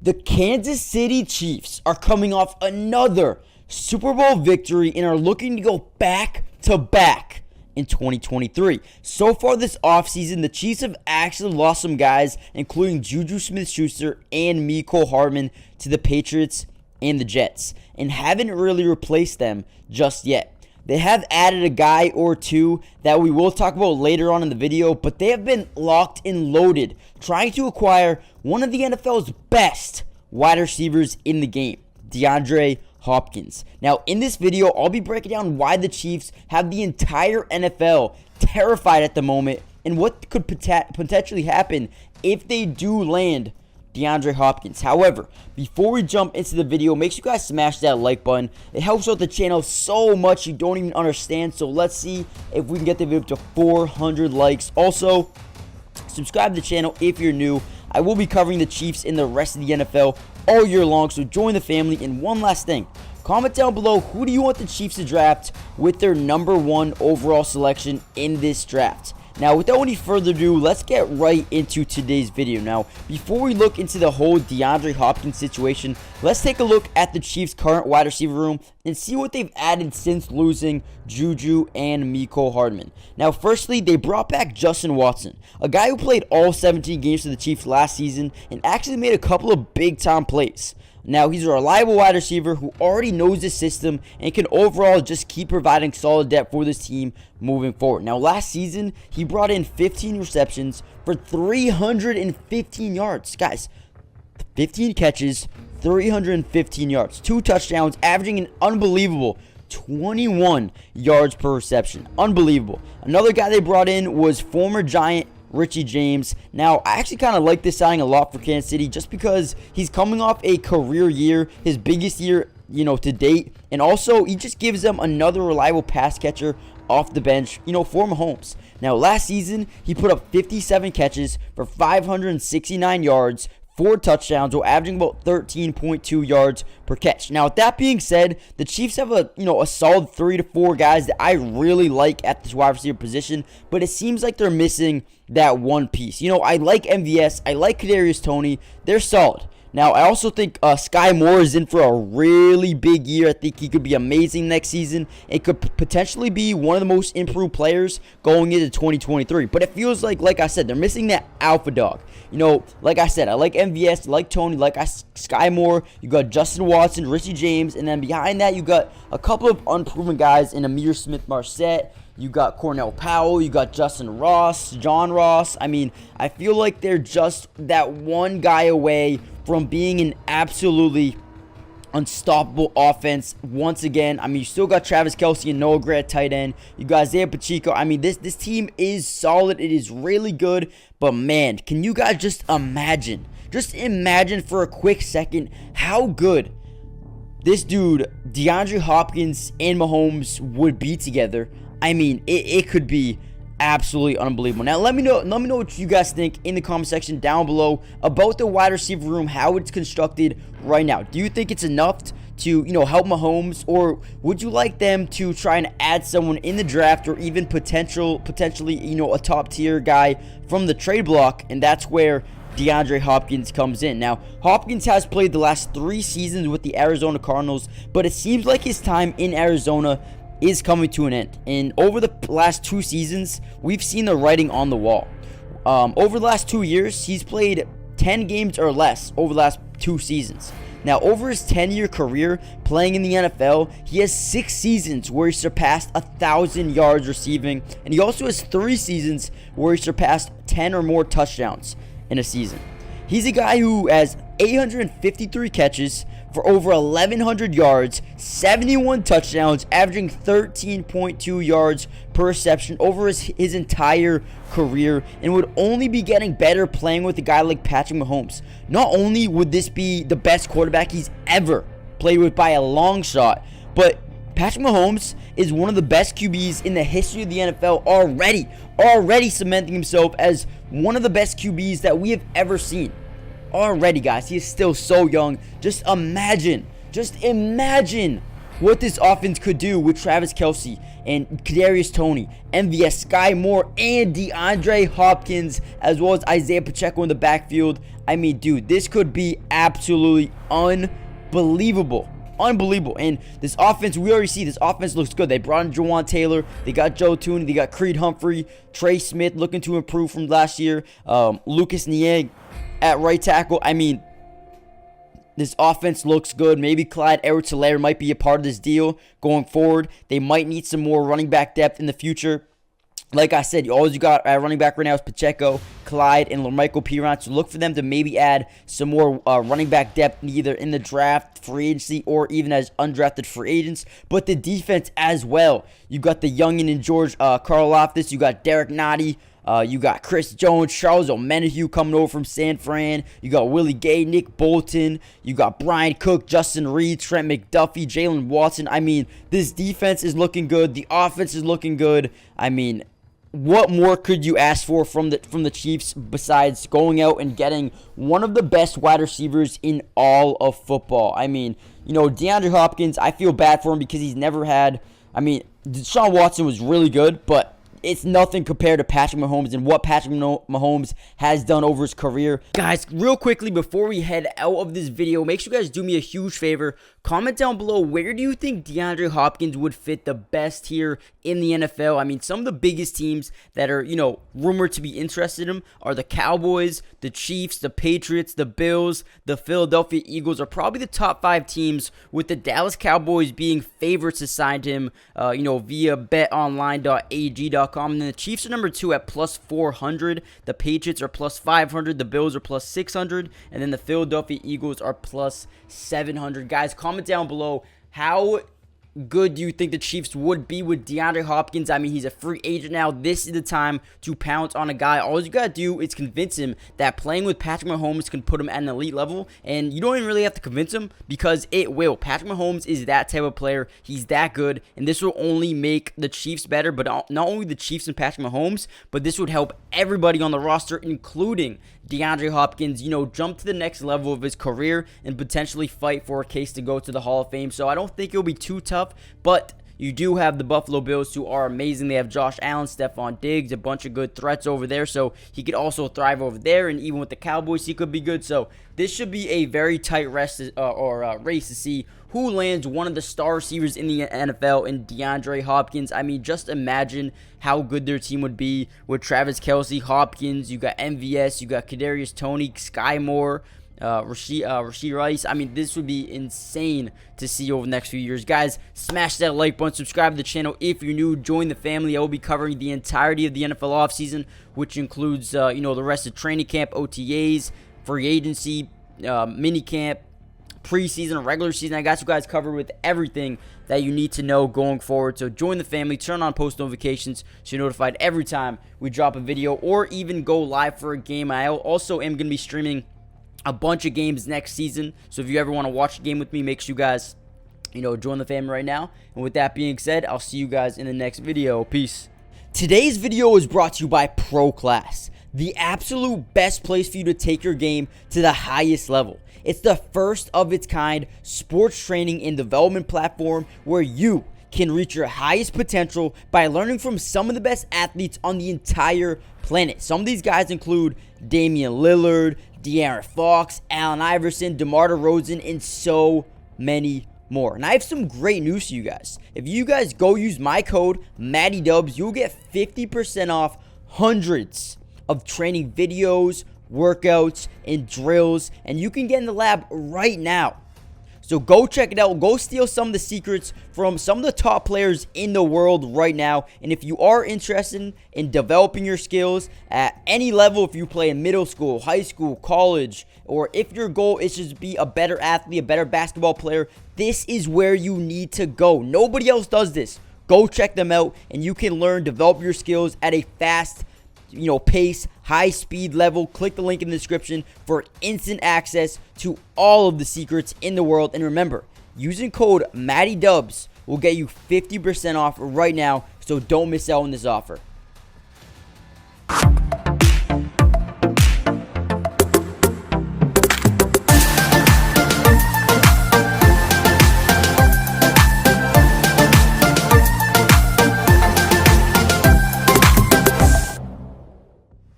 The Kansas City Chiefs are coming off another Super Bowl victory and are looking to go back-to-back in 2023. So far this offseason, the Chiefs have actually lost some guys, including Juju Smith-Schuster and Mecole Hardman, to the Patriots and the Jets, and haven't really replaced them just yet. They have added a guy or two that we will talk about later on in the video, but they have been locked and loaded trying to acquire one of the NFL's best wide receivers in the game, DeAndre Hopkins. Now, in this video, I'll be breaking down why the Chiefs have the entire NFL terrified at the moment and what could potentially happen if they do land DeAndre Hopkins. However, before we jump into the video, make sure you guys smash that like button. It helps out the channel so much you don't even understand. So let's see if we can get the video up to 400 likes. Also, subscribe to the channel if you're new. I will be covering the Chiefs and the rest of the NFL all year long, so join the family. And one last thing, comment down below, who do you want the Chiefs to draft with their #1 overall selection in this draft? Now, without any further ado, let's get right into today's video. Now, before we look into the whole DeAndre Hopkins situation, let's take a look at the Chiefs' current wide receiver room and see what they've added since losing Juju and Mecole Hardman. Now, firstly, they brought back Justin Watson, a guy who played all 17 games for the Chiefs last season and actually made a couple of big-time plays. Now, he's a reliable wide receiver who already knows the system and can overall just keep providing solid depth for this team moving forward. Now, last season, he brought in 15 receptions for 315 yards. Guys, 15 catches, 315 yards, 2 touchdowns, averaging an unbelievable 21 yards per reception. Unbelievable. Another guy they brought in was former Giant Richie James. Now, I actually kind of like this signing a lot for Kansas City just because he's coming off a career year, his biggest year, to date. And also, he just gives them another reliable pass catcher off the bench, for Mahomes. Now, last season, he put up 57 catches for 569 yards, 4 touchdowns, while averaging about 13.2 yards per catch. Now, with that being said, the Chiefs have a solid 3 to 4 guys that I really like at this wide receiver position, but it seems like they're missing that one piece. I like MVS, I like Kadarius Toney, they're solid. Now, I also think Sky Moore is in for a really big year. I think he could be amazing next season. It could potentially be one of the most improved players going into 2023. But it feels like I said, they're missing that alpha dog. Like I said, I like MVS, I like Toney, like Sky Moore. You got Justin Watson, Richie James, and then behind that, you got a couple of unproven guys in Amir Smith-Marset. You got Cornell Powell, you got Justin Ross, John Ross. I mean, I feel like they're just that one guy away from being an absolutely unstoppable offense once again. I mean, you still got Travis Kelce and Noah Gray at tight end. You got Isaiah Pacheco. I mean, this team is solid. It is really good. But, man, can you guys just imagine for a quick second how good this dude, DeAndre Hopkins and Mahomes, would be together? I mean, it could be absolutely unbelievable. Now, let me know what you guys think in the comment section down below about the wide receiver room, how it's constructed right now. Do you think it's enough to, help Mahomes, or would you like them to try and add someone in the draft, or even potentially, a top tier guy from the trade block? And that's where DeAndre Hopkins comes in. Now, Hopkins has played the last 3 seasons with the Arizona Cardinals, but it seems like his time in Arizona is coming to an end. And over the last 2 seasons, we've seen the writing on the wall. Over the last 2 years, he's played 10 games or less over the last 2 seasons. Now, over his 10-year career playing in the NFL, he has 6 seasons where he surpassed 1,000 yards receiving, and he also has 3 seasons where he surpassed 10 or more touchdowns in a season. He's a guy who has 853 catches for over 1,100 yards, 71 touchdowns, averaging 13.2 yards per reception over his entire career, and would only be getting better playing with a guy like Patrick Mahomes. Not only would this be the best quarterback he's ever played with by a long shot, but Patrick Mahomes is one of the best QBs in the history of the NFL already cementing himself as one of the best QBs that we have ever seen. Already, guys, he is still so young. Just imagine what this offense could do with Travis Kelce and Kadarius Toney, MVS, Sky Moore, and DeAndre Hopkins, as well as Isaiah Pacheco in the backfield. I mean, dude, this could be absolutely unbelievable. Unbelievable. And this offense, we already see this offense looks good. They brought in Jawan Taylor. They got Joe Tooney. They got Creed Humphrey. Trey Smith looking to improve from last year. Lucas Niang at right tackle. I mean, this offense looks good. Maybe Clyde Edwards-Helaire might be a part of this deal going forward. They might need some more running back depth in the future. Like I said, all you got at running back right now is Pacheco, Clyde, and LaMichael Piron. So look for them to maybe add some more running back depth, either in the draft, free agency, or even as undrafted free agents. But the defense as well. You got the youngin' in George Karlaftis. You got Derek Nottie. You got Chris Jones, Charles Omenihu coming over from San Fran. You got Willie Gay, Nick Bolton. You got Brian Cook, Justin Reed, Trent McDuffie, Jalen Watson. I mean, this defense is looking good. The offense is looking good. I mean, what more could you ask for from the Chiefs besides going out and getting one of the best wide receivers in all of football? I mean, you know, DeAndre Hopkins, I feel bad for him because he's never had, I mean, Deshaun Watson was really good, but it's nothing compared to Patrick Mahomes and what Patrick Mahomes has done over his career. Guys, real quickly before we head out of this video, make sure you guys do me a huge favor. Comment down below, where do you think DeAndre Hopkins would fit the best here in the NFL? I mean, some of the biggest teams that are, you know, rumored to be interested in him are the Cowboys, the Chiefs, the Patriots, the Bills, the Philadelphia Eagles are probably the top 5 teams, with the Dallas Cowboys being favorites to sign him, you know, via betonline.ag.com. And then the Chiefs are number 2 at plus 400. The Patriots are plus 500. The Bills are plus 600. And then the Philadelphia Eagles are plus 700. Guys, comment down below, how good do you think the Chiefs would be with DeAndre Hopkins? I mean, he's a free agent now. This is the time to pounce on a guy. All you gotta do is convince him that playing with Patrick Mahomes can put him at an elite level, and you don't even really have to convince him because it will. Patrick Mahomes is that type of player. He's that good, and this will only make the Chiefs better, but not only the Chiefs and Patrick Mahomes, but this would help everybody on the roster, including DeAndre Hopkins, you know, jump to the next level of his career and potentially fight for a case to go to the Hall of Fame. So I don't think it'll be too tough, but you do have the Buffalo Bills, who are amazing. They have Josh Allen, Stephon Diggs, a bunch of good threats over there, so he could also thrive over there, and even with the Cowboys, he could be good. So this should be a very tight race to see who lands one of the star receivers in the NFL in DeAndre Hopkins. I mean, just imagine how good their team would be with Travis Kelce, Hopkins, you got MVS, you got Kadarius Toney, Sky Moore, Rashee Rice. I mean, this would be insane to see over the next few years. Guys, smash that like button, subscribe to the channel if you're new, join the family. I will be covering the entirety of the NFL offseason, which includes, you know, the rest of training camp, OTAs, free agency, mini camp, preseason, regular season. I got you guys covered with everything that you need to know going forward. So join the family, turn on post notifications so you're notified every time we drop a video or even go live for a game. I also am going to be streaming a bunch of games next season, so if you ever want to watch a game with me, make sure you guys, you know, join the family right now. And with that being said, I'll see you guys in the next video. Peace. Today's video is brought to you by Pro Class, the absolute best place for you to take your game to the highest level. It's the first of its kind sports training and development platform where you can reach your highest potential by learning from some of the best athletes on the entire planet. Some of these guys include Damian Lillard, De'Aaron Fox, Allen Iverson, DeMar DeRozan, and so many more. And I have some great news to you guys. If you guys go use my code MattyDubs, you'll get 50% off hundreds of training videos, workouts, and drills, and you can get in the lab right now. So go check it out. Go steal some of the secrets from some of the top players in the world right now. And if you are interested in developing your skills at any level, if you play in middle school, high school, college, or if your goal is just to be a better athlete, a better basketball player, this is where you need to go. Nobody else does this. Go check them out, and you can learn, develop your skills at a fast, you know, pace, high speed level. Click the link in the description for instant access to all of the secrets in the world. And remember, using code MattyDubs will get you 50% off right now, so don't miss out on this offer.